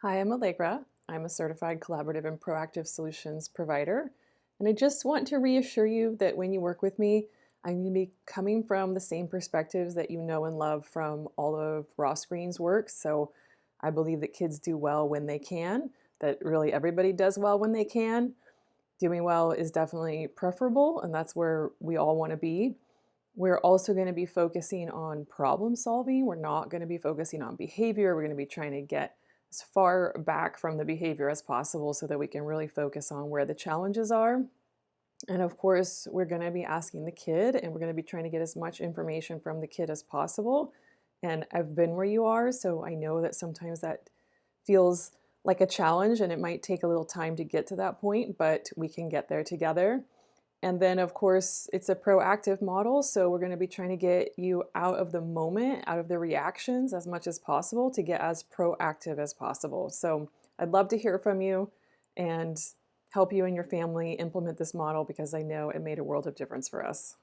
Hi, I'm Allegra. I'm a certified collaborative and proactive solutions provider. And I just want to reassure you that when you work with me, I'm going to be coming from the same perspectives that you know and love from all of Ross Green's work. So I believe that kids do well when they can, that really everybody does well when they can. Doing well is definitely preferable, and that's where we all want to be. We're also going to be focusing on problem solving. We're not going to be focusing on behavior. We're going to be trying to get as far back from the behavior as possible so that we can really focus on where the challenges are. And of course, we're going to be asking the kid and we're going to be trying to get as much information from the kid as possible. And I've been where you are, so I know that sometimes that feels like a challenge and it might take a little time to get to that point, but we can get there together. And then, of course, it's a proactive model. So we're going to be trying to get you out of the moment, out of the reactions as much as possible to get as proactive as possible. So I'd love to hear from you and help you and your family implement this model because I know it made a world of difference for us.